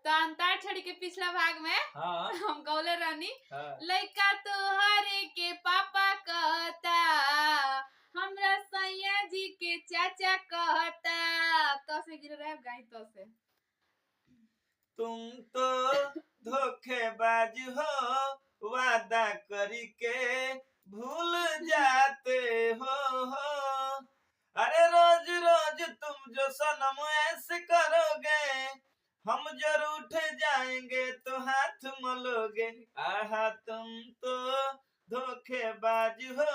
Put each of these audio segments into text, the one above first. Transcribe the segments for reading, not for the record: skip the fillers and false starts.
तो अंताक्षरी के पिछला भाग में हाँ हम गौले रानी हाँ लइका तुहरे के पापा कहता हमरा सैया जी के चाचा कहता। तो से गिर रहा गाई तो से तुम तो धोखेबाज हो वादा करके भूल जाते हो अरे रोज रोज तुम जो सनम ऐसे करोगे हम जरूर उठ जाएंगे तो हाथ मलोगे आहा तुम तो धोखेबाज हो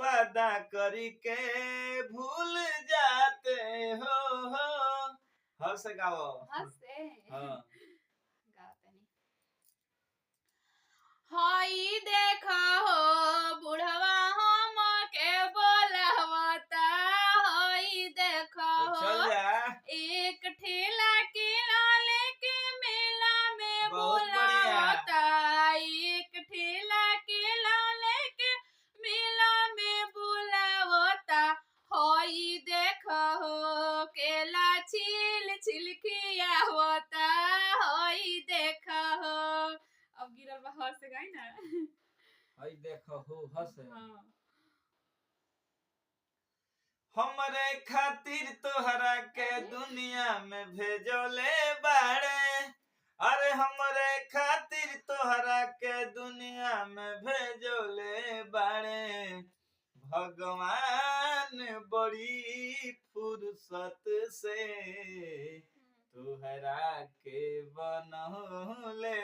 वादा करके भूल जाते हो हंस गाओ हंसे हाँ गाते नहीं हई देखा हो बुढ़वा हम के बोलवता हई देखा तो हो चल जा एक ठेला केला लेके मेला में बहुत बढ़िया बुलावता एक ठेला केला लेके मेला में बुलावता हई देखा हो केला छिल छिलकिया होता हई देखा हो। अब गिरल बा हर से गाई ना हई देखो हो हंस हाँ हमरे खातिर तोहरा के दुनिया में भेजोले बाड़े अरे हमरे खातिर तोहरा के दुनिया में भेजोले बाड़े भगवान बड़ी फुर्सत से तोहरा के बनौले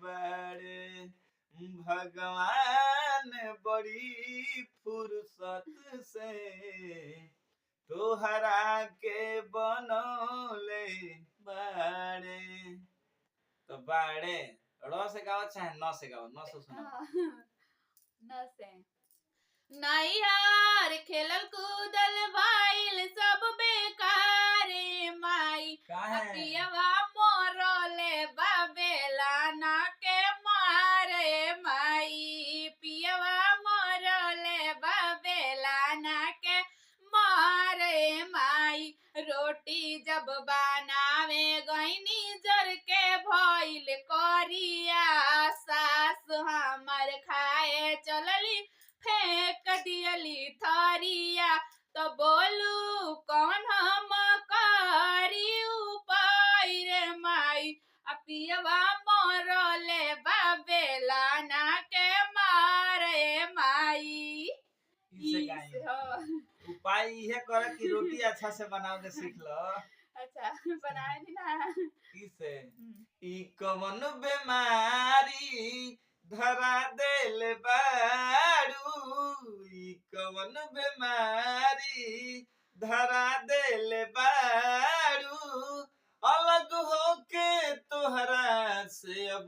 बाड़े भगवान बड़ी फुर्सत से तोहरा के बनौले बाड़े तो बाड़े रो से गाओ चाहे न से गाओ न से सुना न से नैयार खेलल कूदल भाईल सब बेकारे माई काहे पियवा मोरले बाबेला ना के मारे माई पियवा मोरले बाबेला ना के मारे माई रोटी जब बनावे गईनी जर के भइल करिया सास हमर खाए चलली फेंक दियली थरिया तो बोलू कौन हम करी उपाय रे माई पियवा मरले बाबेला ना के मारे माई इसे गाई उपाय ये करे कि रोटी अच्छा से बनाओगे सीख लो अच्छा बनाए नहीं ना इसे ई कवन बीमारी धरा देल बाड़ू ई कवन बीमारी धरा देल बाड़ू अलग होके तोहरा से अब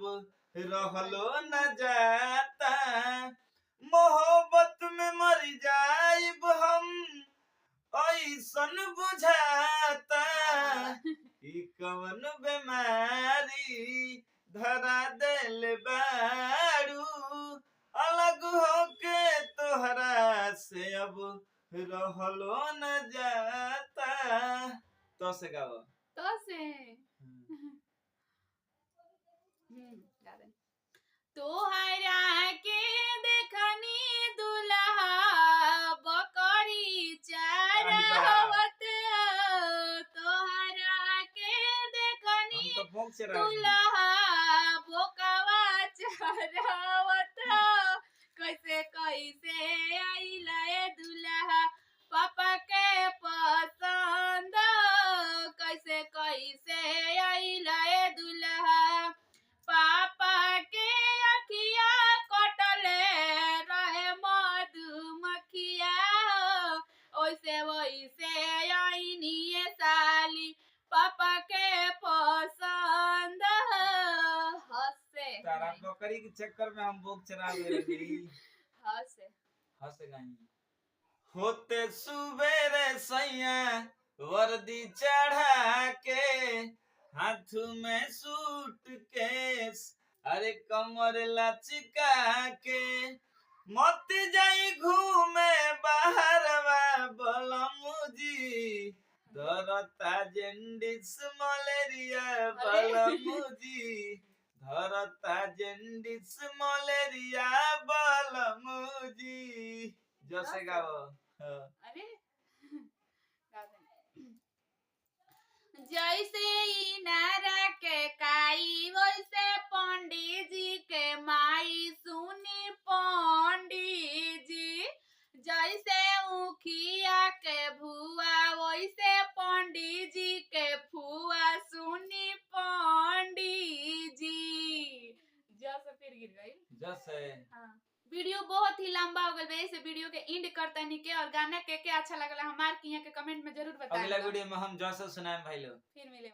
रहलो न जाता मोहब्बत में मर जाइब हम ऐसन बुझाता ई कवन बीमारी धरा देल बाड़ू अलग होके तोहरा से अब रहलो न जाता तो से गाओ तो से गा दे तोहरा के देखनी दुल्हा बकरी चरावत तोहरा के देखनी हम तो भोग से दुल्हा बोकवा चरावत कैसे कैसे आइला दुल्हा पापा के पसंद कैसे कैसे आइला दुल्हा पापा के अखिया कटले रहे मधुमक्खिया ओइसे वैसे आईनी साली पापा के पसंद हंसे तारा बकरी के चक्कर में हम भोग चरा गए हंसे हंस गई होते सुबेरे सैया वर्दी चढ़ा के हाथ में सूटकेस अरे कमर लचका के मत जाई घूमे बाहरवा बलमुजी धरता जेंडिस मलेरिया अरे। बलमुजी धरता जेंडिस मलेरिया बलमुजी जो से गाओ हाँ। अरे गा दें। जैसे इनारा के काई वैसे पंडित जी के माई सुनी पंडित जी जैसे उखिया के भुआ वैसे पंडित जी के फुआ सुनी पंडित जी जैसे फिर गिर गई जैसे हाँ वीडियो बहुत ही लंबा हो गया इस वीडियो के एंड करता नहीं के और गाना के अच्छा लगला हमार के यहाँ के कमेंट में जरूर बताएं अगला वीडियो में हम जैसे सुनाएं भाई लोग फिर मिले